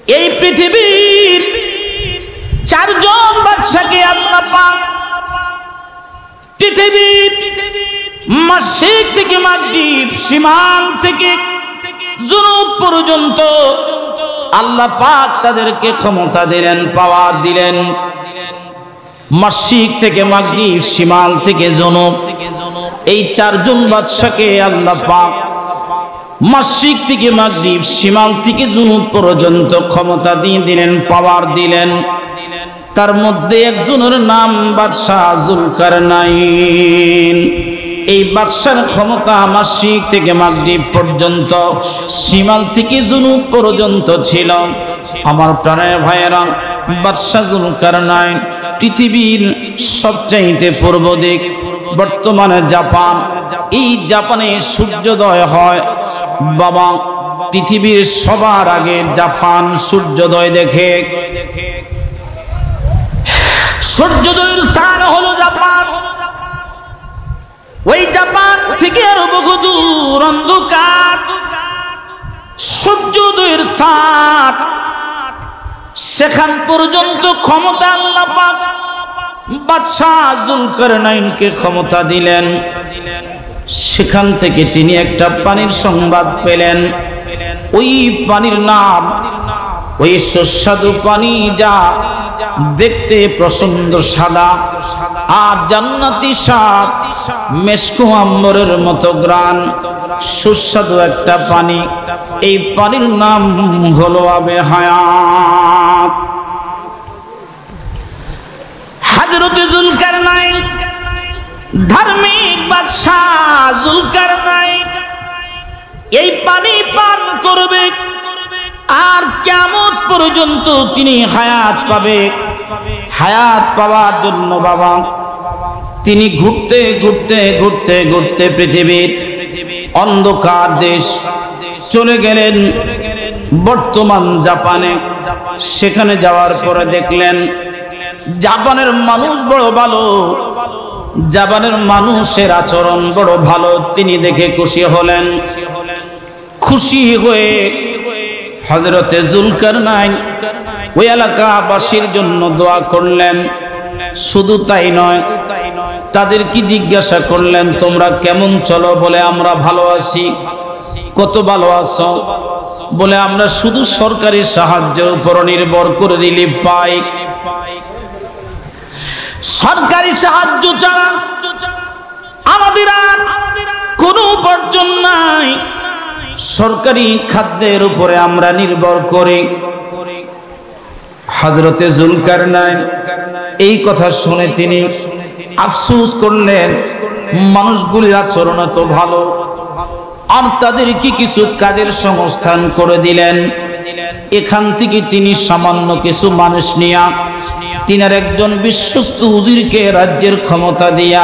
এই পৃথিবীর চারজন বাদশাকে আল্লাহ পাক পৃথিবীর মাশরিক থেকে মাগরিব, শিমাল থেকে জুনুব পর্যন্ত আল্লাহ পাক তাদেরকে ক্ষমতা দিলেন, পাওয়ার দিলেন। মাশরিক থেকে মাগরিব, শিমাল থেকে জুনুব, এই চারজন বাদশাকে আল্লাহ পাক মাশরিক থেকে মাগরিব, শিমাল থেকে জুনুব পর্যন্ত ক্ষমতা দিয়ে দিলেন, পাওয়ার দিলেন। তার মধ্যে একজনের নাম বাদশাহ জুলকারনাইন। এই বাদশার ক্ষমতা মাশরিক থেকে মাগরিব পর্যন্ত, শিমাল থেকে জুনুব পর্যন্ত ছিল। আমার প্রাণের ভাইয়েরা, বাদশাহ জুলকারনাইন পৃথিবীর সবচাইতে পূর্ব দিক, বর্তমানে জাপান। এই জাপানে সূর্যোদয় হয় বাবা, পৃথিবীর সবার আগে জাপান সূর্যোদয় দেখে। সূর্যোদয়ের স্থান হলো জাপান। ওই জাপান থেকে আরো বহুদূর অন্ধকার সূর্যোদয়ের স্থান, সেখান পর্যন্ত ক্ষমতা আল্লাহ পাক বাদশাহ জুলকারনাইনকে ক্ষমতা দিলেন। সেখান থেকে তিনি একটা পানির সংবাদ পেলেন। ওই পানির নাম, ওই সুস্বাদু পানি যা দেখতে প্রচন্ড সাদা আর জান্নাতি স্বাদ, মেশকু আম্বরের মতো গ্রান, সুস্বাদু একটা পানি। এই পানির নাম হলো আবে হায়াত। হযরত জুলকারনাইন, ধার্মিক বাদশাহ জুলকারনাইন এই পানি পান করবে আর কিয়ামত পর্যন্ত তিনি হায়াত পাবে। হায়াত পাওয়ার জন্য বাবা তিনি ঘুরতে ঘুরতে ঘুরতে ঘুরতে পৃথিবীর অন্ধকার দেশ চলে গেলেন, বর্তমান জাপানে। সেখানে যাওয়ার পরে দেখলেন জাপানের মানুষ বড় ভালো, জাপানের মানুষের আচরণ বড় ভালো। তিনি দেখে খুশি হলেন। খুশি হয়ে হযরতে জুলকারনাইন ওই এলাকাবাসীর জন্য দোয়া করলেন। শুধু তাই নয়, তাদেরকে জিজ্ঞাসা করলেন তোমরা কেমন চলো? বলে আমরা ভালো আছি। কত ভালো আছো? বলে আমরা শুধু সরকারি সাহায্যের উপর নির্ভর করে রিলিফ পাই। সরকারি সাহায্য ছাড়া আমাদের আর কোনো উপার্জন নাই। সরকারি খাদ্যের উপরে আমরা নির্ভর করি। হযরতে জুলকারনাইন এই কথা শুনে তিনি আফসোস করলেন, মানুষগুলির আচরণ তো ভালো, আর তাদেরকে কিছু কাজের সংস্থান করে দিলেন। এখান থেকে তিনি সামান্য কিছু মানুষ নিয়া, তিনার একজন বিশ্বস্ত উজিরকে রাজ্যের ক্ষমতা দিয়া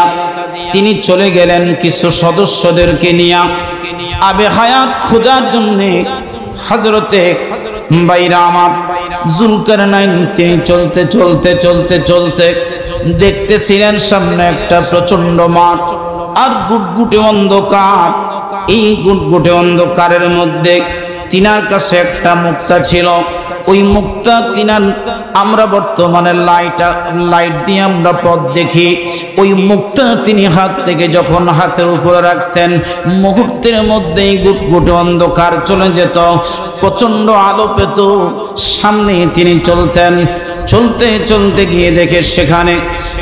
তিনি চলে গেলেন কিছু সদস্যদেরকে নিয়া আবে হায়াত খোঁজার জন্য। হযরতে বাইরামাত জুলকারনাইন তিনি চলতে চলতে চলতে চলতে দেখতেছিলেন সামনে একটা প্রচন্ড মাঠ আর গুটগুটে অন্ধকার। এই গুটগুটে অন্ধকারের মধ্যে তিনার কাছে একটা মুক্তা ছিল। ওই মুক্তা তিনার, আমরা বর্তমানে লাইট দিয়ে আমরা পথ দেখি, ওই মুক্তা তিনি হাত থেকে যখন হাতের উপরে রাখতেন মুহূর্তের মধ্যেই গুটগুটে অন্ধকার চলে যেত, প্রচন্ড আলো পেত। সামনে তিনি চলতেন, চলতে চলতে গিয়ে দেখে সেখানে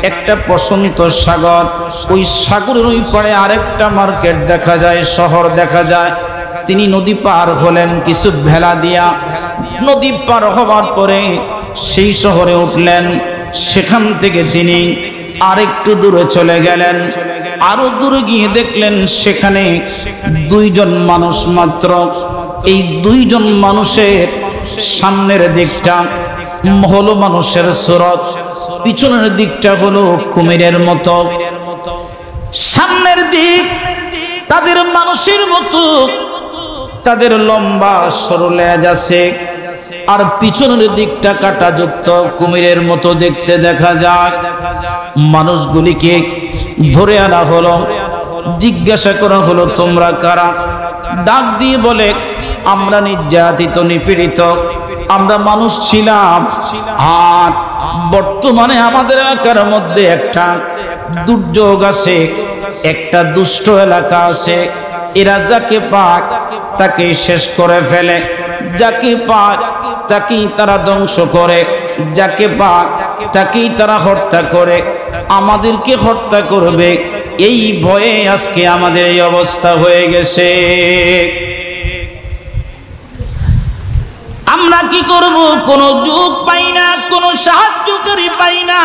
একটা প্রশান্ত সাগর। ওই সাগরের ওই পারে আরেকটা মার্কেট দেখা যায়, শহর দেখা যায়। তিনি নদী পার হলেন কিছু ভেলা দিয়া। নদী পার হওয়ার পরে সেই শহরে উঠলেন। সেখান থেকে তিনি আরেকটু দূরে চলে গেলেন। আরো দূরে গিয়ে দেখলেন সেখানে দুইজন মানুষ মাত্র। এই দুইজন মানুষের সামনের দিকটা হলো মানুষের সুরত, পিছনের দিকটা হলো কুমিরের মতো। সামনের দিক তাদের মানুষের মতো, তাদের লম্বা সরু লেজ আছে, আর পিছনের দিকটা কাঁটাযুক্ত কুমিরের মতো দেখতে দেখা যায়। মানুষগুলিকে ধরে আনা হলো, জিজ্ঞাসা করা হলো তোমরা কারা? ডাক দিয়ে বলে আমরা নির্যাতিত নিপীড়িত, আমরা মানুষ ছিলাম। আর বর্তমানে আমাদের এলাকার মধ্যে একটা দুর্যোগ আছে, একটা দুষ্ট এলাকা আছে। এরা যাকে পাক তাকে শেষ করে ফেলে, যাকে পাক তাকেই তারা ধ্বংস করে, যাকে পাক তাকেই তারা হত্যা করে। আমাদেরকে হত্যা করবে এই ভয়ে আজকে আমাদের এই অবস্থা হয়ে গেছে। আমরা কি করব? কোন যুগ পাই না, কোন সাহায্যকারী পাই না।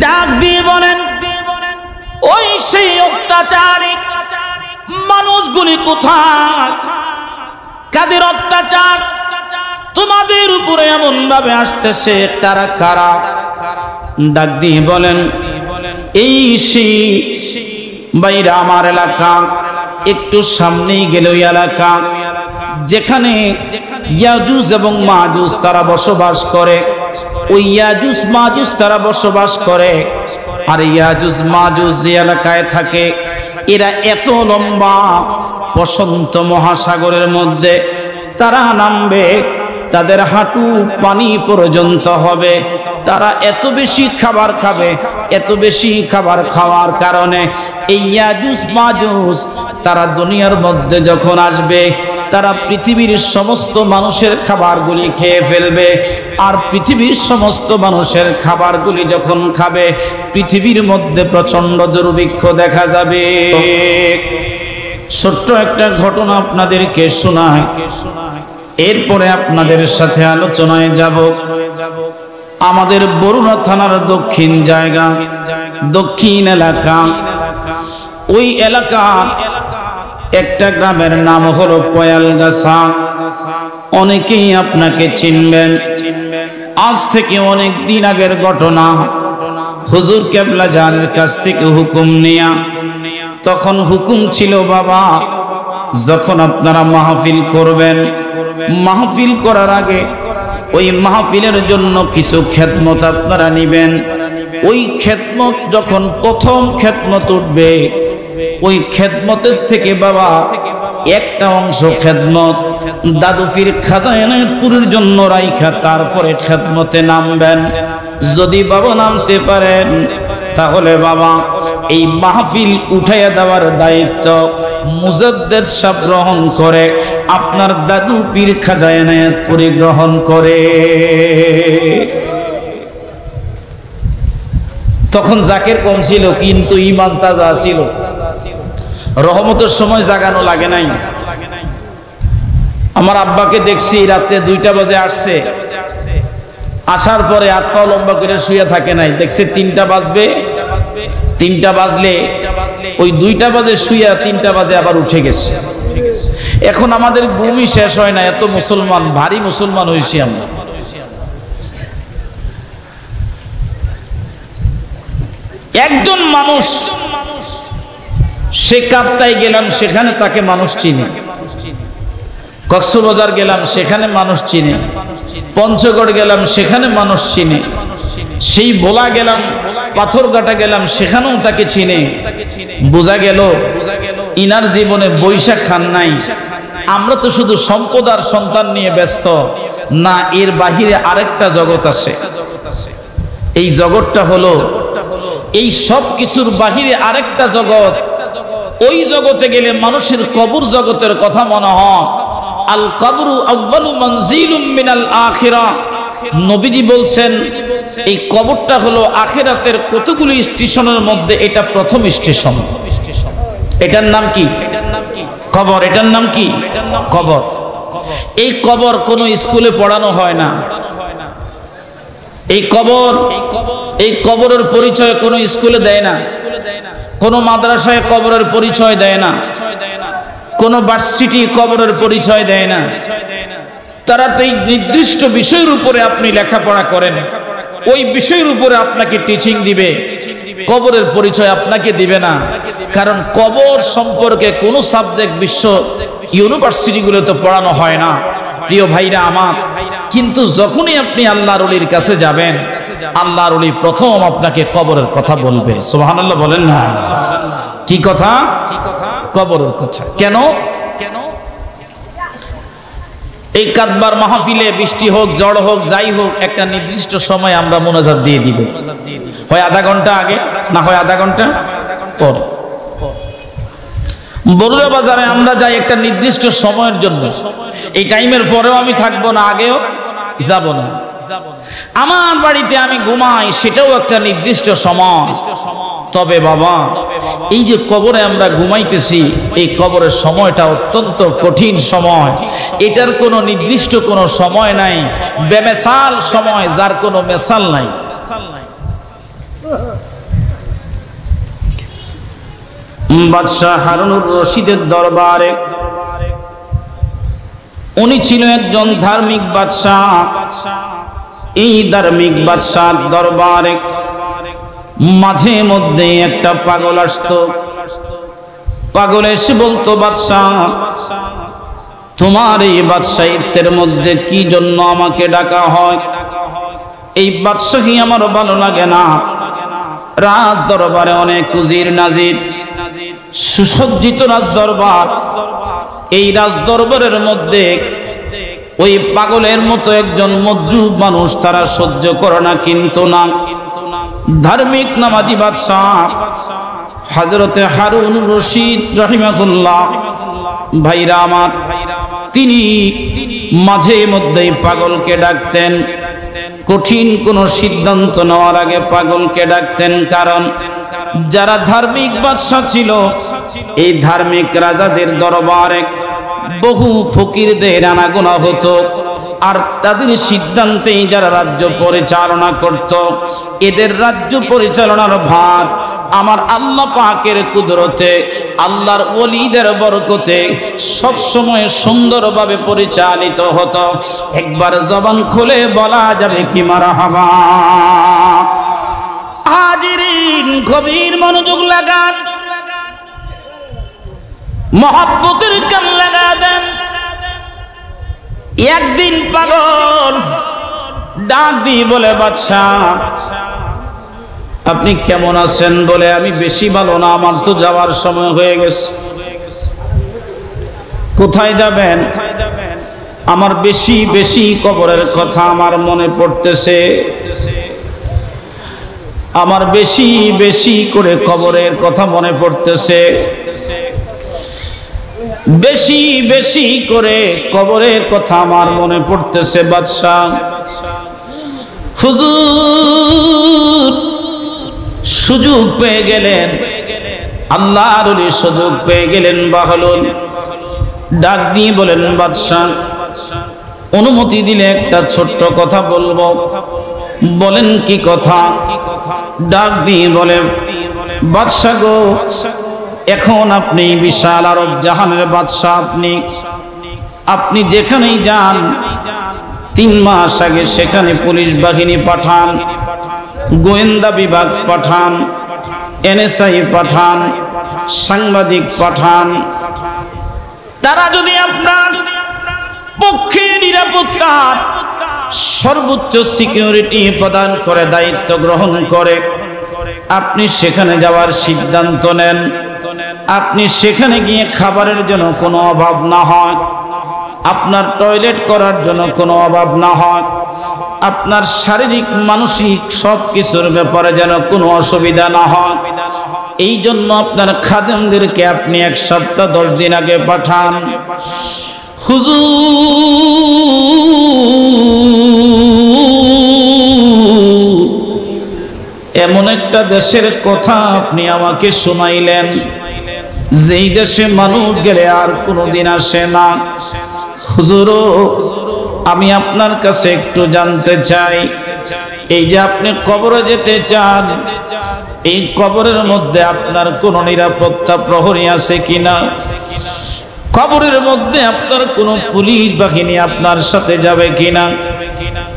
ডাক দিয়ে বলেন, ওই সেই অত্যাচারী মানুষগুলি কোথায়? কাদের অত্যাচার তোমাদের উপরে এমন ভাবে আসতেছে? তারা কারা? ডাক দিয়ে বলেন, এই সেই বাইরে আমার এলাকা, একটু সামনেই গেল ওই এলাকা যেখানে ইয়াজুজ এবং মাজুজ তারা বসবাস করে। ওই ইয়াজুজ মাজুজ তারা বসবাস করে। আর ইয়াজুজ মাজুজ যে এলাকায় থাকে, এরা এত লম্বা প্রশান্ত মহাসাগরের মধ্যে তারা নামবে, তাদের হাঁটু পানি পর্যন্ত হবে। তারা এত বেশি খাবার খাবে, এত বেশি খাবার খাওয়ার কারণে এই ইয়াজুজ মাজুজ তারা দুনিয়ার মধ্যে যখন আসবে, তারা পৃথিবীর সমস্ত মানুষের খাবারগুলি খেয়ে ফেলবে। আর পৃথিবীর সমস্ত মানুষের খাবারগুলি যখন খাবে, পৃথিবীর মধ্যে প্রচন্ড দুর্ভিক্ষ দেখা যাবে। ছোট্ট একটা ঘটনা আপনাদেরকে শোনায়, এরপরে আপনাদের সাথে আলোচনায় যাব। আমাদের বরুণা থানার দক্ষিণ জায়গা, দক্ষিণ এলাকা, ওই এলাকার একটা গ্রামের নাম হলো পয়ালগাছা। অনেকেই আপনাকে চিনবেন। আজ থেকে অনেক দিন আগের ঘটনা। হুজুর কেবলা জানের কাছ থেকে হুকুম নিয়া, তখন হুকুম ছিল বাবা, যখন আপনারা মাহফিল করবেন, মাহফিল করার আগে ওই মাহফিলের জন্য কিছু খেদমত আপনারা নিবেন। ওই খেদমত যখন প্রথম খেদমত উঠবে, ওই খেদমতের থেকে বাবা একটা অংশ খেদমত দাদুফির খাজানাপুরের জন্য রাইখা তারপরে খেদমতে নামবেন। যদি বাবা নামতে পারেন, তাহলে বাবা এই মাহফিল উঠাইয়া দেওয়ার দায়িত্ব মুজাদ্দেদ সাহেব গ্রহণ করে, আপনার দাদু পীর খাজা এনায়েতপুরী গ্রহণ করে। তখন জাকের কম ছিল, কিন্তু ঈমান তাজা ছিল। রহমতের সময় জাগানো লাগে নাই। আমার আব্বাকে দেখছি রাতে 2টা বাজে আসছে, আসার পরে হাত পা লম্বা করে শুয়ে থাকে নাই। দেখছে 3টা বাজবে, 3টা বাজলে ওই 2টা বাজে শুয়ে 3টা বাজে আবার উঠে গেছে। এখন আমাদের ঘুমই শেষ হয় না, এত মুসলমান, ভারী মুসলমান হয়েছি আমরা। একজন মানুষ, সে কাপ্তায় গেলাম, সেখানে তাকে মানুষ চিনে। কক্সবাজার গেলাম, সেখানে মানুষ চিনে। পঞ্চগড় গেলাম, সেখানে মানুষ চিনে। সেই বোলা গেলাম, পাথরঘাটা গেলাম, সেখানেও তাকে চিনে। বোঝা গেল ইনার জীবনে বৈশাখ খান নাই। আমরা তো শুধু সম্পদ আর সন্তান নিয়ে ব্যস্ত না, এর বাহিরে আরেকটা জগৎ আছে। এই জগৎটা হলো, এই সব কিছুর বাহিরে আরেকটা জগৎ। ওই জগতে গেলে মানুষের কবর জগতের কথা মনে হয়। আল কবরু আউয়ালু মানজিলুম মিনাল আখিরাহ। নবীজি বলছেন, এই কবরটা হলো আখিরাতের কতগুলি স্টেশনের মধ্যে এটা প্রথম স্টেশন। এটার নাম কি? কবর। এটার নাম কি? কবর। এই কবর কোনো স্কুলে পড়ানো হয় না। এই কবর, এই কবরের পরিচয় কোনো স্কুলে দেয় না, কোনো মাদ্রাসায় কবরের পরিচয় দেয় না, কোনো ভার্সিটি কবরের পরিচয় দেয় না। তারা তো এই নির্দিষ্ট বিষয়ের উপরে আপনি লেখাপড়া করেন, ওই বিষয়ের উপরে আপনাকে টিচিং দিবে, কবরের পরিচয় আপনাকে দিবে না। কারণ কবর সম্পর্কে কোনো সাবজেক্ট বিশ্ব ইউনিভার্সিটিগুলো তো পড়ানো হয় না, প্রিয় ভাইরা আমার। কিন্তু যখনই আপনি আল্লাহর ওলির কাছে যাবেন, আল্লাহর ওলি প্রথম আপনাকে কবরের কথা বলবে। সুবহানাল্লাহ বলেন না? কি কথা? কবরের কথা। কেন? এই কাতবার মাহফিলে বৃষ্টি হোক, ঝড় হোক, যাই হোক, একটা নির্দিষ্ট সময় আমরা মোনাজাত দিয়ে দিব, হয় আধা ঘন্টা আগে, না হয় আধা ঘন্টা পরে। বরুড়া বাজারে আমরা যাই একটা নির্দিষ্ট সময়ের জন্য, এই টাইমের পরেও আমি থাকবো না, আগেও যাব না। আমার বাড়িতে আমি ঘুমাই, সেটাও একটা নির্দিষ্ট সময়। তবে বাবা, এই যে কবরে আমরা ঘুমাইতেছি, এই কবরের সময়টা অত্যন্ত কঠিন সময়। এটার কোনো নির্দিষ্ট কোনো সময় নাই, বেমেসাল সময়, যার কোনো মেসাল নাই। বাদশাহ হারুনুর রশিদের দরবারে, উনি ছিল একজন ধার্মিক বাদশাহ। এই ধার্মিক বাদশাহ দরবারে মাঝে মধ্যে একটা পাগল আসতো। পাগল এসে বলতো, বাদশাহ, তোমার এই বাদশাহিত্বের মধ্যে কি জন্য আমাকে ডাকা হয়? এই বাদশাহী আমার ভালো লাগে না। রাজ দরবারে অনেক উজির নাজির, সুসজ্জিত রাজ দরবার। এই রাজ দরবারের মধ্যে ওই পাগলের মতো একজন মজবুত মানুষ তারা সহ্য করে না, কিন্তু না, ধার্মিক নামাজি বাদশাহ হযরতে হারুনুর রশিদ রাহিমাহুল্লাহ ভাইরা আমার, তিনি মাঝে মধ্যেই পাগলকে ডাকতেন। কঠিন কোন সিদ্ধান্ত নেওয়ার আগে পাগলকে ডাকতেন, কারণ যারা ধার্মিক বাদশাহ ছিল, এই ধার্মিক রাজাদের দরবারে বহু ফকিরদের আনাগোনা হতো, আর তাদের সিদ্ধান্তেই যারা রাজ্য পরিচালনা করত, এদের রাজ্য পরিচালনার ভার আমার আল্লাহ পাকের কুদরতে, আল্লাহর ওলিদের বরকতে সব সময় সুন্দরভাবে পরিচালিত হতো। একবার জবান খুলে বলা যাবে কি মারহাবা? হাজিরিন, গভীর মনোযোগ লাগান, মহব্বতের কান লাগা দেন। একদিন পাগল ডাক দিয়ে বলে, বাদশাহ, আপনি কেমন আছেন? বলে, আমি বেশি ভালো না, আমার তো যাওয়ার সময় হয়ে গেছে। কোথায় যাবেন? আমার বেশি বেশি কবরের কথা আমার মনে পড়তেছে, আমার বেশি বেশি করে কবরের কথা মনে পড়তেছে, বেশি বেশি করে কবরের কথা আমার মনে পড়তেছে। বাদশাহ, হুজুর সুযোগ পেয়ে গেলেন, আল্লাহর ওলি সুযোগ পেয়ে গেলেন। বাহলুল ডাক দিয়ে বলেন, বাদশাহ, অনুমতি দিলে একটা ছোট্ট কথা বলবো। বলেন, কি কথা? ডাক দিয়ে বলে, বাদশাহ গো, এখন আপনি বিশাল আরব জাহানের বাদশাহ। আপনি যেখানেই যান, 3 মাস আগে সেখানে পুলিশ বাহিনী পাঠান, গোয়েন্দা বিভাগ পাঠান, NSI পাঠান, সাংবাদিক পাঠান। তারা যদি আপনার পক্ষে নিরাপত্তার সর্বোচ্চ সিকিউরিটি প্রদান করে, দায়িত্ব গ্রহণ করে, আপনি সেখানে যাওয়ার সিদ্ধান্ত নেন, আপনি সেখানে গিয়ে খাবারের জন্য কোনো অভাব না হয়, আপনার টয়লেট করার জন্য কোনো অভাব না হয়, আপনার শারীরিক মানসিক সব কিছুর ব্যাপারে যেন কোনো অসুবিধা না হয়, এই জন্য আপনার খাদেমদেরকে আপনি 1 সপ্তাহ 10 দিন আগে পাঠান। হুজুর, এমন একটা দেশের কথা আপনি আমাকে শোনাইলেন, যেই দেশে মানুষ গেলে আর কোনোদিন আসে না। হুজুর, আমি আপনার কাছে একটু জানতে চাই, এই যে আপনি কবরে যেতে চান, এই কবরের মধ্যে আপনার কোনো নিরাপত্তা প্রহরী আছে কিনা? কবরের মধ্যে আপনার কোনো পুলিশ বাহিনী আপনার সাথে যাবে কিনা?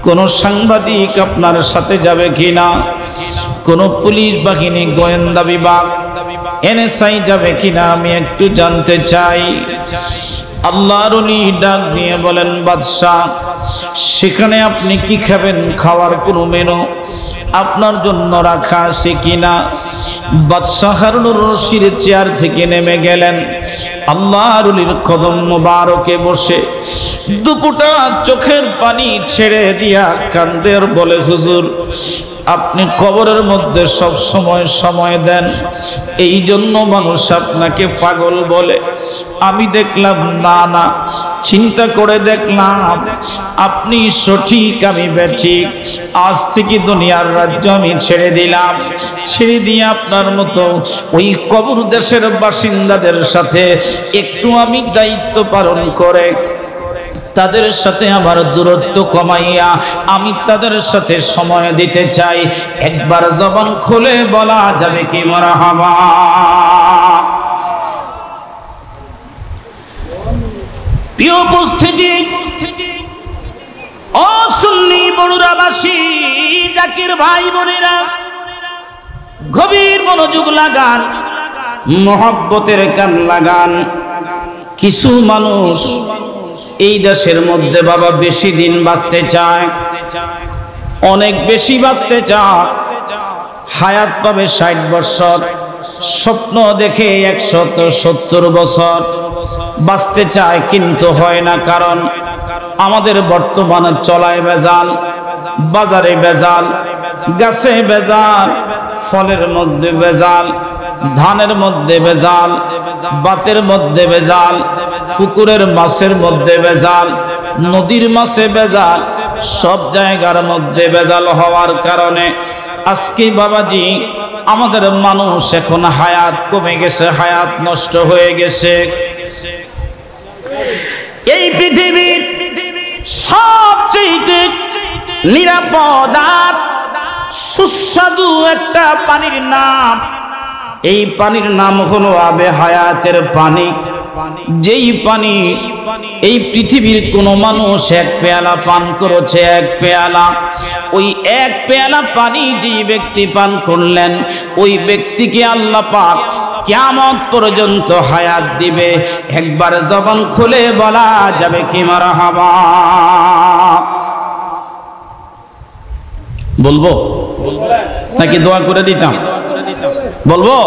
কোনো সাংবাদিক আপনার সাথে যাবে কিনা? কোনো পুলিশ বাহিনী, গোয়েন্দা বিভাগ, NSI যাবে কিনা? আমি একটু জানতে চাই। আল্লাহর ওলি ডাক দিয়ে বলেন, বাদশাহ, সেখানে আপনি কি খাবেন? খাওয়ার কোনো মেনু আপনার জন্য রাখা আছে কিনা। বাদশাহ হারুনুর রশিদ চেয়ার থেকে নেমে গেলেন, আল্লাহর ওলির কদম মোবারকে বসে দুপুটা চোখের পানি ছেড়ে দিয়া কান্দের বলে, হুজুর আপনি কবরের মধ্যে সব সময় দেন, এই জন্য মানুষ আপনাকে পাগল বলে। আমি দেখলাম না, চিন্তা করে দেখলাম আপনি সঠিক, আমি বেঠিক। আজ থেকে দুনিয়ার রাজ্য আমি ছেড়ে দিলাম, ছেড়ে দিয়ে আপনার মতো ওই কবর দেশের বাসিন্দাদের সাথে একটু আমি দায়িত্ব পালন করে তাদের সাথে আমার দূরত্ব কমাইয়া আমি তাদের সাথে সময় দিতে চাই। একবার জবান খুলে বলা যাবে কি মারহাবা? প্রিয় উপস্থিতি, ও সুন্নি বড়ুরাবাসী, জাকির ভাই বোনেরা, গভীর মনোযোগ লাগান, মহব্বতের কান লাগান। কিছু মানুষ এই দেশের মধ্যে বাবা বেশি দিন বাঁচতে চায়, অনেক বেশি বাঁচতে চায়, হায়াত পাবে 60 বছর, স্বপ্ন দেখে 170 বছর বাঁচতে চায়, কিন্তু হয় না। কারণ আমাদের বর্তমানে চলায় ভেজাল, বাজারে ভেজাল, গাছে ভেজাল, ফলের মধ্যে ভেজাল, ধানের মধ্যে ভেজাল, বাতের মধ্যে ভেজাল, পুকুরের মাছের মধ্যে ভেজাল, নদীর মাছে ভেজাল, সব জায়গার মধ্যে ভেজাল হওয়ার কারণে আজকে বাবাজি আমাদের মানুষ এখন হায়াত কমে গেছে, হায়াত নষ্ট হয়ে গেছে। এই পৃথিবীর সবচেয়ে নিরাপদ আর সুস্বাদু একটা পানির নাম, এই পানির নাম হলো আবে হায়াতের পানি। যেই পানি এই পৃথিবীর কোন মানুষ 1 পেয়ালা পান করেছে, 1 পেয়ালা, ওই 1 পেয়ালা পানি যেই ব্যক্তি পান করলেন, ওই ব্যক্তিকে আল্লাহ পাক কিয়ামত পর্যন্ত হায়াত দিবে। একবার জবান খুলে বলা যাবে কি মারহাবা? বলবো নাকি দোয়া করে দিতাম? বলবো।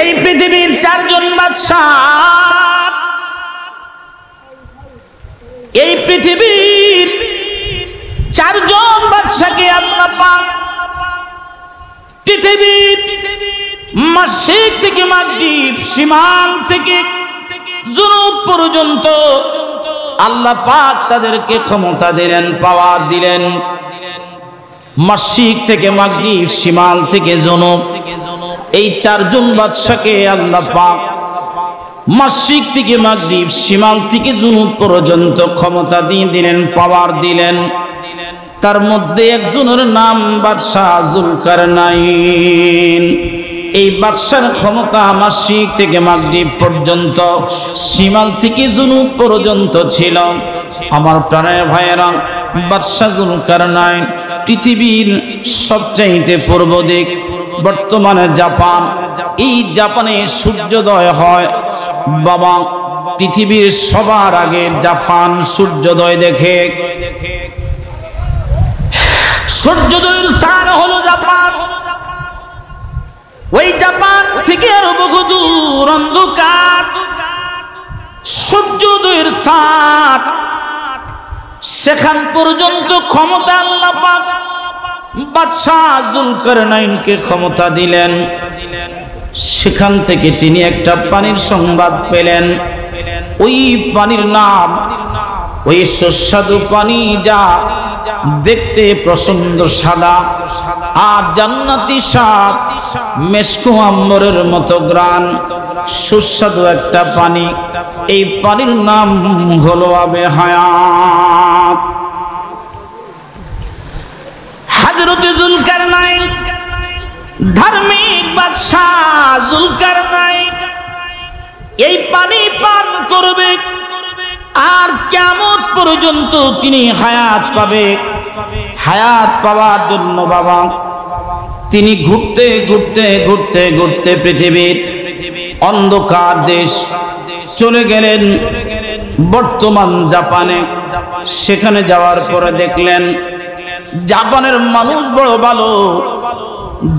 এই পৃথিবীর 4 জন বাদশা, এই পৃথিবীর 4 জন বাদশাকে আল্লাহ পাক পৃথিবীর মাশরিক থেকে মাগরিব, শিমাল থেকে জুনুব পর্যন্ত আল্লাহ পাক তাদেরকে ক্ষমতা দিলেন, পাওয়ার দিলেন। মাশরিক থেকে মাগরিব, শিমাল থেকে জুনুব, এই 4 জন বাদশাকে আল্লাহ পাক মাশরিক থেকে মাগরিব, শিমাল থেকে জুনুব পর্যন্ত ক্ষমতা দিয়ে দিলেন, পাওয়ার দিলেন। তার মধ্যে একজনের নাম বাদশাহ জুলকারনাইন। এই বাদশার ক্ষমতা মাশরিক থেকে মাগরিব পর্যন্ত, শিমাল থেকে জুনুব পর্যন্ত ছিল। আমার প্রাণের ভাইয়েরা, বাদশাহ জুলকারনাইন পৃথিবীর সবচাইতে পূর্ব দিক, বর্তমানে জাপান, এই জাপানে সূর্যোদয় হয় বাবা। পৃথিবীর সবার আগে জাপান সূর্যোদয় দেখে। সূর্যোদয়ের স্থান হলো জাপান। ওই জাপান থেকে আরো বহুদূর অন্ধকার সূর্যোদয়ের স্থান, সেখান পর্যন্ত ক্ষমতা আল্লাহ পাক বাদশাহ জুলকারনাইনকে ক্ষমতা দিলেন। সেখান থেকে তিনি একটা পানির সংবাদ পেলেন। ওই পানির নাম, ওই সুস্বাদু পানি যা দেখতে প্রচন্ড সাদা আর জান্নাতি স্বাদ, মেশকু আম্বরের মতো গ্রান, সুস্বাদু একটা পানি। এই পানির নাম হলো আবে হায়াত। হযরত জুলকারনাইন, ধার্মিক বাদশাহ জুলকারনাইন এই পানি পান করবে আর কিয়ামত পর্যন্ত তিনি হায়াত পাবে। হায়াত পাওয়ার জন্য বাবা তিনি ঘুরতে ঘুরতে ঘুরতে ঘুরতে পৃথিবীর অন্ধকার দেশ চলে গেলেন, বর্তমান জাপানে। সেখানে যাওয়ার পরে দেখলেন জাপানের মানুষ বড় ভালো,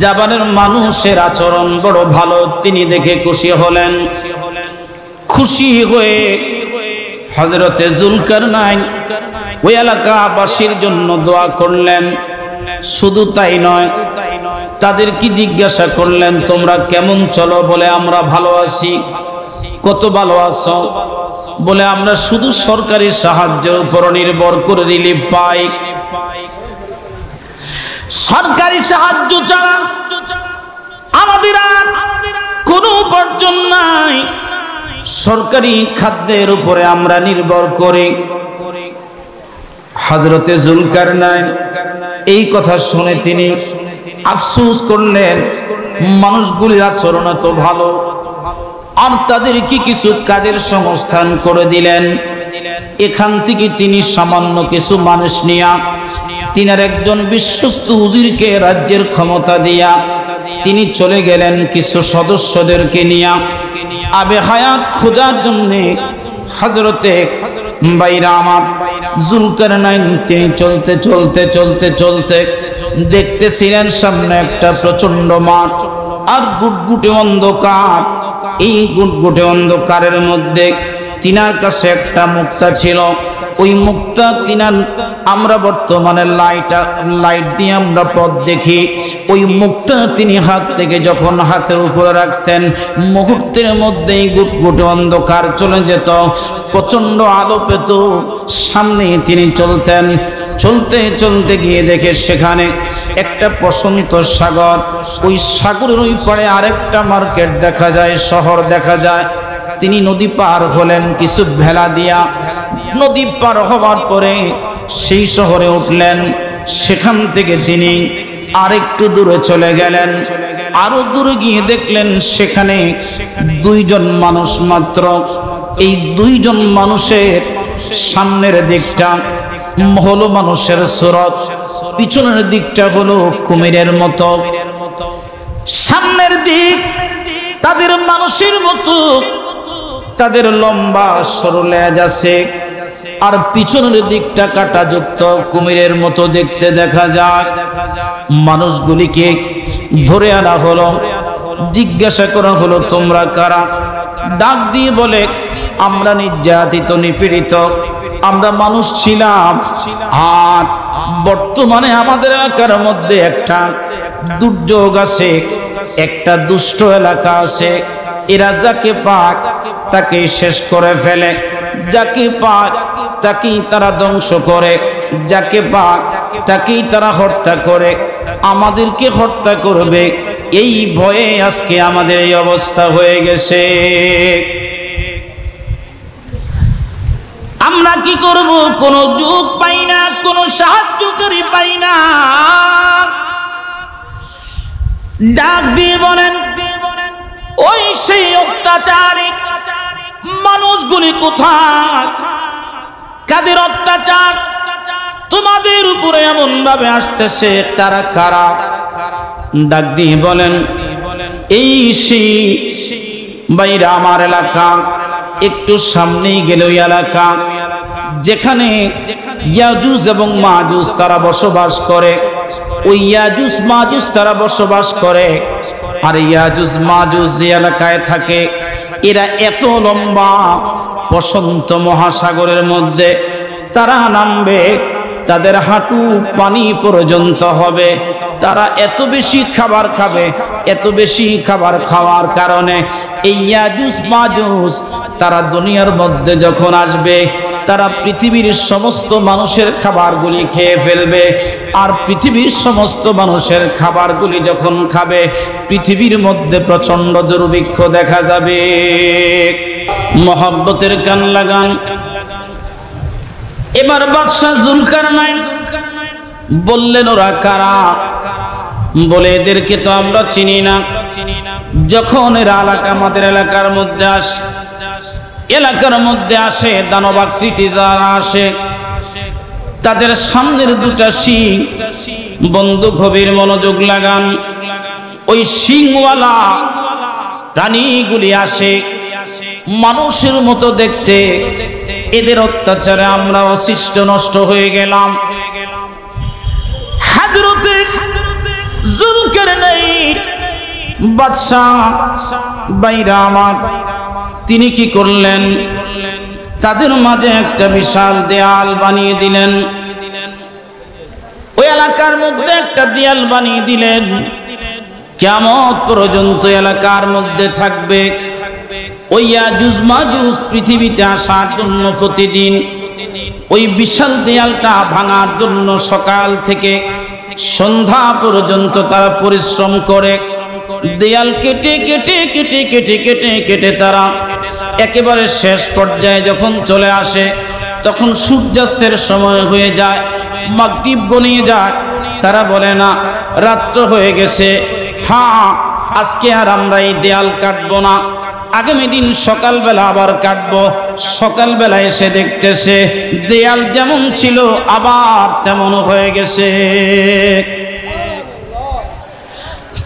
জাপানের মানুষের আচরণ বড় ভালো। তিনি দেখে খুশি হলেন। খুশি হয়ে হযরতে জুলকারনাইন ওই এলাকাবাসীর জন্য দোয়া করলেন। শুধু তাই নয়, তাদের কি জিজ্ঞাসা করলেন, তোমরা কেমন চলো? বলে আমরা ভালো আছি। কত ভালো আছো? বলে আমরা শুধু সরকারি সাহায্যের উপর নির্ভর করে রিলিফ পাই। সরকারি সাহায্য ছাড়া আমাদের আর কোনো উপার্জন নাই। সরকারি খাদ্যের উপরে আমরা নির্ভর করি। হযরতে জুলকারনাইন এই কথা শুনে তিনি আফসোস করলেন, মানুষগুলির আচরণ তো ভালো, আর তাদের কি কিছু কাজের সংস্থান করে দিলেন। এখান থেকে তিনি সামান্য কিছু মানুষ নিয়া, তিনার একজন বিশ্বস্ত উজিরকে রাজ্যের ক্ষমতা দিয়া তিনি চলে গেলেন কিছু সদস্যদেরকে নিয়া আবে হায়াত খোঁজার জন্যে। হযরতে বাইরামাত জুলকারনাইন তিনি চলতে চলতে চলতে চলতে দেখতেছিলেন সামনে একটা প্রচন্ড মাঠ আর গুটগুটে অন্ধকার। এই গুটগুটে অন্ধকারের মধ্যে তিনার কাছে একটা মুক্তা ছিল। ওই মুক্তা তিনার, আমরা বর্তমানে লাইট দিয়ে আমরা পথ দেখি, ওই মুক্তা তিনি হাত থেকে যখন হাতের উপরে রাখতেন, মুহূর্তের মধ্যেই গুটগুটে অন্ধকার চলে যেত, প্রচন্ড আলো পেত। সামনে তিনি চলতেন। চলতে চলতে গিয়ে দেখে সেখানে একটা প্রশান্ত সাগর। ওই সাগরের ওই পারে আরেকটা মার্কেট দেখা যায়, শহর দেখা যায়। তিনি নদী পার হলেন কিছু ভেলা দিয়া। নদী পার হওয়ার পরে সেই শহরে উঠলেন। সেখান থেকে তিনি আরেকটু দূরে চলে গেলেন। আরো দূরে গিয়ে দেখলেন সেখানে দুইজন মানুষ মাত্র। এই দুইজন মানুষের সামনের দিকটা হলো মানুষের সুরত, পিছনের দিকটা হলো কুমিরের মতো। সামনের দিক তাদের মানুষের মতো, তাদের লম্বা সরু লেজ আছে, আর পিছনের দিকটা কাঁটাযুক্ত কুমিরের মতো দেখতে দেখা যায়। মানুষগুলিকে ধরে আনা হলো, জিজ্ঞাসা করা হলো, তোমরা কারা? ডাক দিয়ে বলে, আমরা নির্যাতিত নিপীড়িত, আমরা মানুষ ছিলাম, আর বর্তমানে আমাদের এলাকার মধ্যে একটা দুর্যোগ আছে, একটা দুষ্ট এলাকা আছে। এরা যাকে পাক তাকে শেষ করে ফেলে, যাকে পাক তাকেই তারা ধ্বংস করে, যাকে পাক তাকেই তারা হত্যা করে। আমাদেরকে হত্যা করবে এই ভয়ে আজকে আমাদের এই অবস্থা হয়ে গেছে। আমরা কি করব? কোনো যুগ পাই না, কোনো সাহায্যকারী পাই না। ডাক দিয়ে বলেন, ওই সেই অত্যাচারী মানুষগুলি কোথায়? কাদের অত্যাচার তোমাদের উপরে এমন ভাবে আসতেছে? তারা কারা? ডাক দিয়ে বলেন, এই সেই বাইরে আমার এলাকা, একটু সামনেই গেল ওই এলাকা যেখানে ইয়াজুজ এবং মাজুজ তারা বসবাস করে। ওই ইয়াজুজ মাজুজ তারা বসবাস করে। আর ইয়াজুজ মাজুজ যে এলাকায় থাকে, এরা এত লম্বা প্রশান্ত মহাসাগরের মধ্যে তারা নামবে, তাদের হাঁটু পানি পর্যন্ত হবে। তারা এত বেশি খাবার খাবে, এত বেশি খাবার খাওয়ার কারণে এই ইয়াজুজ মাজুজ তারা দুনিয়ার মধ্যে যখন আসবে, তারা পৃথিবীর সমস্ত মানুষের খাবারগুলি খেয়ে ফেলবে। আর পৃথিবীর সমস্ত মানুষের খাবারগুলি যখন খাবে, পৃথিবীর মধ্যে প্রচন্ড দুর্ভিক্ষ দেখা যাবে। মহব্বতের কান লাগান। এবার বাদশা জুলকারনাইন বললেন, ওরা কারা? বলে, এদেরকে তো আমরা চিনি না। যখন এরা আমাদের এলাকার মধ্যে আসে, এলাকার মধ্যে আসে, দানবাকৃতি দ্বারা আসে, তাদের সামনের দুটা শিং, বন্ধু গভীর মনোযোগ লাগান, ওই শিংওয়ালা প্রাণীগুলি আসে মানুষের মতো দেখতে। এদের অত্যাচারে আমরা অশিষ্ট নষ্ট হয়ে গেলাম। হযরতে যুলকারনাইন বাদশাহ বাইরা আমার তিনি কি করলেন, তাদের মাঝে একটা বিশাল দেয়াল বানিয়ে দিলেন। ওই এলাকার মধ্যে একটা দেয়াল বানিয়ে দিলেন, কিয়ামত পর্যন্ত এলাকার মধ্যে থাকবে। ওই ইয়াজুজ মাজুজ পৃথিবীতে আসার জন্য প্রতিদিন ওই বিশাল দেয়ালটা ভাঙার জন্য সকাল থেকে সন্ধ্যা পর্যন্ত তারা পরিশ্রম করে। দেয়াল কেটে কেটে কেটে কেটে কেটে কেটে তারা একেবারে শেষ পর্যায়ে যখন চলে আসে, তখন সূর্যাস্তের সময় হয়ে যায়, মাগরিব গনিয়ে যায়। তারা বলে না রাত্র হয়ে গেছে, হ্যাঁ আজকে আর আমরা এই দেয়াল কাটবো না, আগামী দিন সকালবেলা আবার কাটবো। সকালবেলা এসে দেখতেছে দেয়াল যেমন ছিল আবার তেমন হয়ে গেছে।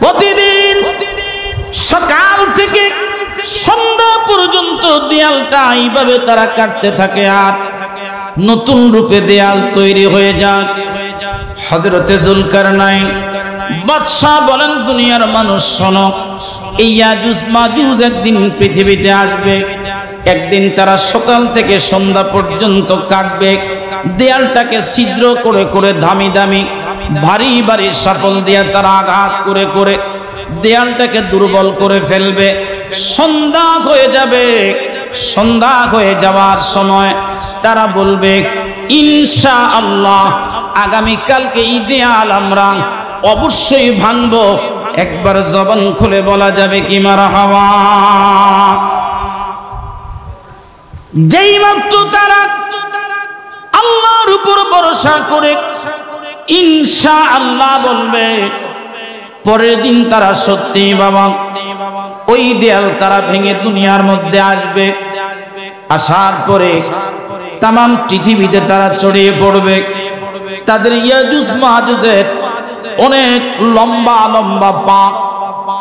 প্রতিদিন সকাল থেকে সন্ধ্যা পর্যন্ত দেয়ালটা এইভাবে তারা কাটতে থাকে, আর নতুন রূপে দেয়াল তৈরি হয়ে যায়। হযরতে যুলকারনাইন বাদশাহ বলেন, দুনিয়ার মানুষ শোনো, এই ইয়াজুজ মাজুজ একদিন পৃথিবীতে আসবে। একদিন তারা সকাল থেকে সন্ধ্যা পর্যন্ত কাটবে, দেয়ালটাকে ছিদ্র করে করে দামি দামি ভারী ভারী শাপল দিয়ে তারা আঘাত করে করে দেয়ালটাকে দুর্বল করে ফেলবে। সন্ধ্যা হয়ে যাবে, সন্ধ্যা হয়ে যাওয়ার সময় তারা বলবে ইনশাআল্লাহ আগামীকালকে এই দেয়াল আমরা অবশ্যই ভাঙবো। একবার জবান খুলে বলা যাবে কি মারহাবা। যেই মাত্র তারা আল্লাহর উপর ভরসা করে ইনশাআল্লাহ বলবে, পরের দিন তারা সত্যি বাবা ওই দেয়াল তারা ভেঙে দুনিয়ার মধ্যে আসবে। আসার পরে তামাম পৃথিবীতে তারা ছড়িয়ে পড়বে। তাদের ইয়াজুজ মাজুজের অনেক লম্বা লম্বা পা,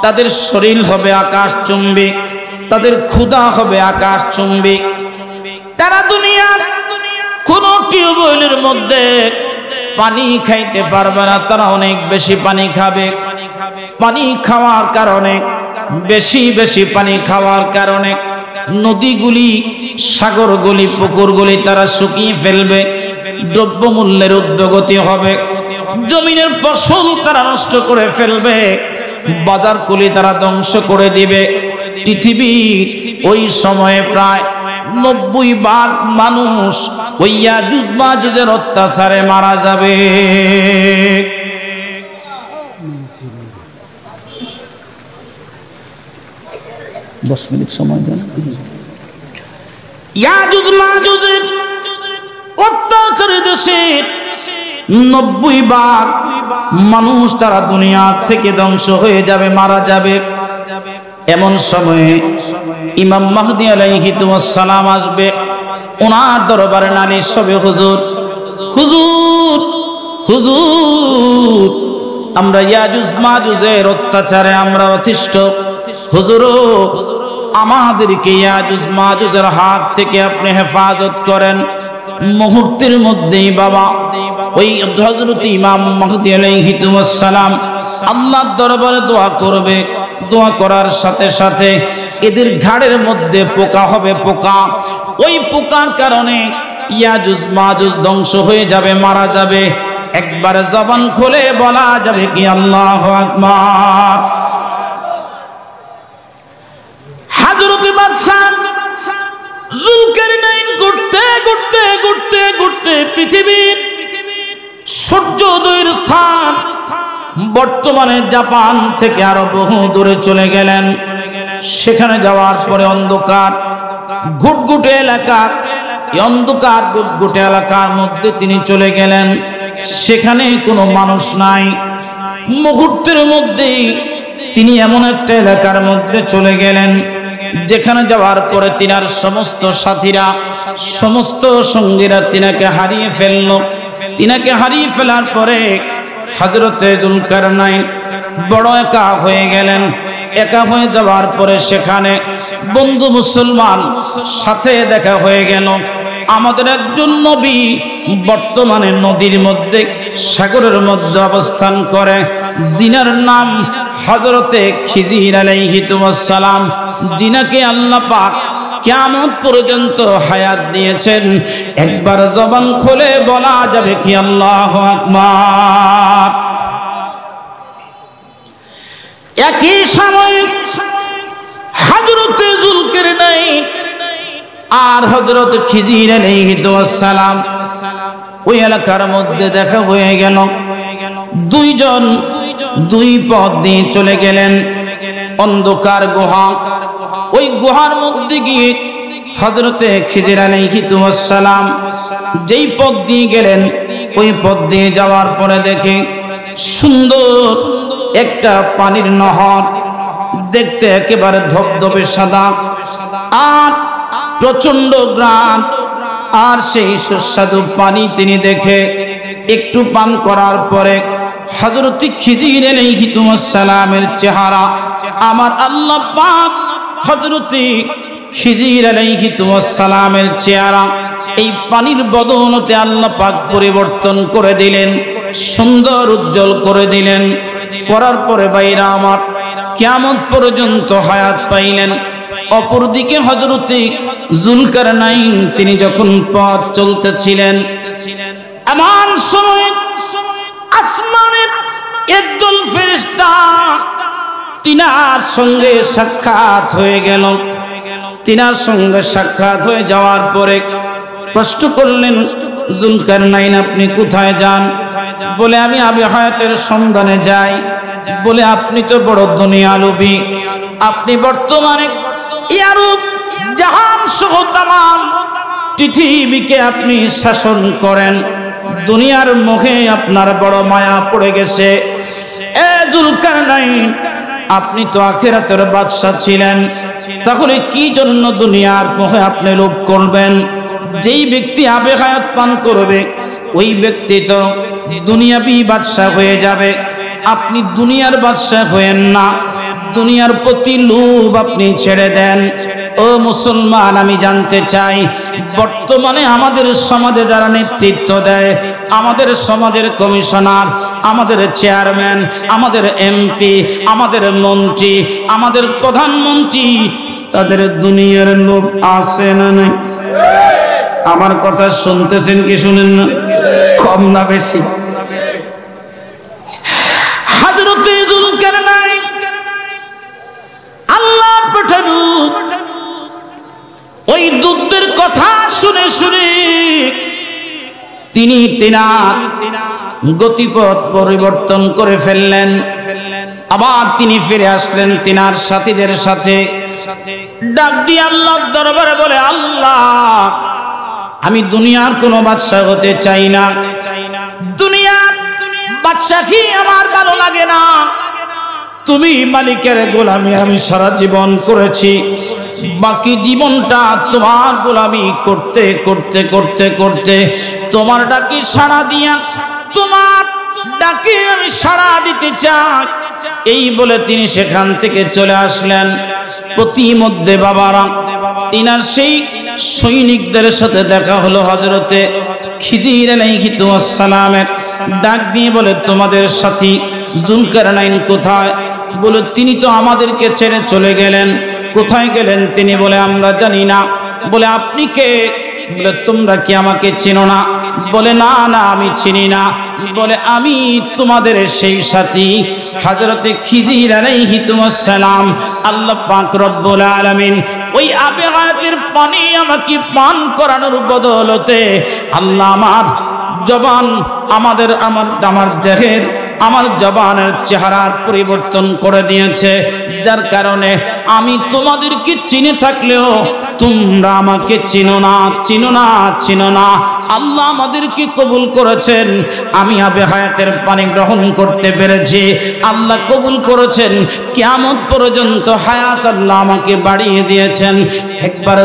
তাদের শরীর হবে আকাশচুম্বী, তাদের ক্ষুধা হবে আকাশচুম্বী। তারা দুনিয়ার কোন টিউবওয়েলের মধ্যে পানি খাইতে পারবে না, তারা অনেক বেশি পানি খাবে। পানি খাওয়ার কারণে, বেশি বেশি পানি খাওয়ার কারণে নদীগুলি, সাগরগুলি, পুকুরগুলি তারা শুকিয়ে ফেলবে। দ্রব্যমূল্যের ঊর্ধ্বগতি হবে, জমিনের ফসল তারা নষ্ট করে ফেলবে, বাজারগুলি তারা ধ্বংস করে দিবে। পৃথিবীর ওই সময়ে প্রায় 90 ভাগ মানুষ ওই ইয়াজুজ মাজুজের অত্যাচারে মারা যাবে। দশ মিনিট সময় দেন। ইয়াজুজ মাজুজের অত্যাচারে দেশের 90 ভাগ মানুষ তারা দুনিয়া থেকে ধ্বংস হয়ে যাবে, মারা যাবে। এমন সময়ে ইমাম মাহদী আলাইহিস সালাম আসবে। ওনার দরবারে নালিশ হবে, হুজুর হুজুর হুজুর আমরা ইয়াজুজ মাজুজের অত্যাচারে আমরা অতিষ্ঠ। হুজুর আমাদেরকে ইয়াজুজ মাজুজের হাত থেকে আপনি হেফাজত করেন। মুহূর্তের মধ্যেই বাবা ওই হযরত ইমাম মাহদী আলাইহিস সালাম আল্লাহর দরবারে দোয়া করবে। দোয়া করার সাথে সাথে এদের ঘাড়ের মধ্যে পোকা হবে, পোকা। ওই পোকার কারণে ইয়াজুজ মাজুজ ধ্বংস হয়ে যাবে, মারা যাবে। একবার জবান খুলে বলা যাবে কি আল্লাহু আকবার। হযরত বাদশাহ যুলকারনাইন ঘুরতে ঘুরতে ঘুরতে ঘুরতে পৃথিবীর সূর্যোদয়ের স্থান বর্তমানে জাপান থেকে আরো বহু দূরে চলে গেলেন। সেখানে যাওয়ার পরে অন্ধকার ঘুটঘুটে এলাকা, এই অন্ধকার ঘুটঘুটে এলাকার মধ্যে তিনি চলে গেলেন। সেখানে কোনো মানুষ নাই। মুহূর্তের মধ্যেই তিনি এমন একটা এলাকার মধ্যে চলে গেলেন যেখানে যাওয়ার পরে তিনার সমস্ত সাথীরা, সমস্ত সঙ্গীরা তিনাকে হারিয়ে ফেলল। তিনাকে হারিয়ে ফেলার পরে হযরতে যুলকারনাইন বড় একা হয়ে গেলেন। একা হয়ে যাওয়ার পরে সেখানে বন্ধু মুসলমান সাথে দেখা হয়ে গেল। আমাদের একজন নবী বর্তমানে নদীর মধ্যে সাগরের মধ্যে অবস্থান করে। জিনার নাম হযরতে খিজির আলাইহিস সালাম। জিনাকে আল্লাহ পাক কিয়ামত পর্যন্ত হায়াত দিয়েছেন। একবার জবান খুলে বলা যাবে কি আল্লাহু আকবার। একই সময় হযরতে যুলকারনাইন আর হযরত খিজির আলাইহিস সালাম ওই এলাকার মধ্যে দেখা হয়ে গেল। দুইজন দুই পথ দিয়ে চলে গেলেন। অন্ধকার গুহা, ওই গুহার মধ্যে গিয়ে হযরতে খিজির আলাইহিস সালাম যেই পথ দিয়ে গেলেন, ওই পথ দিয়ে যাওয়ার পরে দেখে সুন্দর একটা পানির নহর, দেখতে একেবারে ধবধবে সাদা আর প্রচন্ড গ্রাম। আর সেই সুস্বাদু পানি তিনি দেখে একটু পান করার পরে হযরত খিজির আলাইহিস সালামের চেহারা আমার আল্লাহ পাক হযরত খিজির আলাইহিস সালামের চেহারা এই পানির বদৌলতে আল্লাহ পাক পরিবর্তন করে দিলেন, সুন্দর উজ্জ্বল করে দিলেন। করার পরে বাইরা আমার কিয়ামত পর্যন্ত হায়াত পাইলেন। অপরদিকে হযরত যুলকারনাইন তিনি যখন পথ চলতেছিলেন, এমন সময় আসমানের একদল ফেরেশতা তিনার সঙ্গে সাক্ষাৎ হয়ে গেল। তিনার সঙ্গে সাক্ষাৎ হয়ে যাওয়ার পরে প্রশ্ন করলেন, যুলকারনাইন আপনি কোথায় যান? বলে আমি আবি হায়াতের সন্ধানে যাই। বলে আপনি তো বড় দুনিয়ালোভী, আপনি বর্তমানে ইয়ারূপ জাহান সহ তামাম পৃথিবীকে আপনি শাসন করেন। দুনিয়ার মোহে আপনার বড় মায়া পড়ে গেছে। এ যুলকারনাইন, আপনি তো আখিরাতের বাদশা ছিলেন, তাহলে কি জন্য দুনিয়ার মোহে আপনি লোভ করবেন? যেই ব্যক্তি আবে হায়াত পান করবে ওই ব্যক্তি তো দুনিয়াবি বাদশা হয়ে যাবে। আপনি দুনিয়ার বাদশা হয়েন না, দুনিয়ার প্রতি লোভ আপনি ছেড়ে দেন। ও মুসলমান, আমি জানতে চাই বর্তমানে আমাদের সমাজে যারা নেতৃত্ব দেয়, আমাদের সমাজের কমিশনার, আমাদের চেয়ারম্যান, আমাদের এমপি, আমাদের মন্ত্রী, আমাদের প্রধানমন্ত্রী, তাদের দুনিয়ার লোভ আছে না নাই? আমার কথা শুনতেছেন কি শুনেন না? কম না বেশি? হযরত যুলকারনাইন আল্লাহ পাঠানো ওই দূতদের কথা শুনে শুনে তিনি তিনার গতিপথ পরিবর্তন করে ফেললেন। আবার তিনি ফিরে আসলেন তিনার সাথীদের সাথে। ডাক দিয়ে আল্লাহর দরবারে বলে, আল্লাহ আমি দুনিয়ার কোনো বাদশা হতে চাই না। দুনিয়ার বাদশাহী আমার ভালো লাগে না। তুমি মালিকের গোলামি আমি সারা জীবন করেছি, বাকি জীবনটা তোমার গোলামি করতে করতে করতে করতে তোমার ডাকে সাড়া দিয়া তোমার ডাকে আমি সাড়া দিতে চাই। এই বলে তিনি সেখান থেকে চলে আসলেন। প্রতিমধ্যে বাবারা তিনার সেই সৈনিকদের সাথে দেখা হলো। হযরতে খিজির আলাইহিস সালামের ডাক দিয়ে বলে, তোমাদের সাথী যুলকারনাইন কোথায়? বলে, তিনি তো আমাদেরকে ছেড়ে চলে গেলেন। কোথায় গেলেন তিনি? বলে, আমরা জানি না। বলে, আপনি কে? বলে, তোমরা কি আমাকে চিনো না? বলে, না না আমি চিনি না। বলে, আমি তোমাদের সেই সাথী হযরতে খিজির আলাইহিস সালাম। আল্লাহ পাক রব্বুল আলামিন ওই আবে হায়াতের পানি আমাকে পান করানোর বদৌলতে আল্লাহ আমার জবান, আমার দেহের, আমার জবানের চেহারার পরিবর্তন করে দিয়েছে, যার কারণে আমি তোমাদেরকে চিনে থাকলেও তোমরা আমাকে চিনো না, চিনো না, চিনো না। আল্লাহ আমাদেরকে কবুল করেছেন। আমি আবে হায়াতের পানি গ্রহণ করতে পেরেছি, আল্লাহ কবুল করেছেন। কিয়ামত পর্যন্ত হায়াত আল্লাহ আমাকে বাড়িয়ে দিয়েছেন। একবার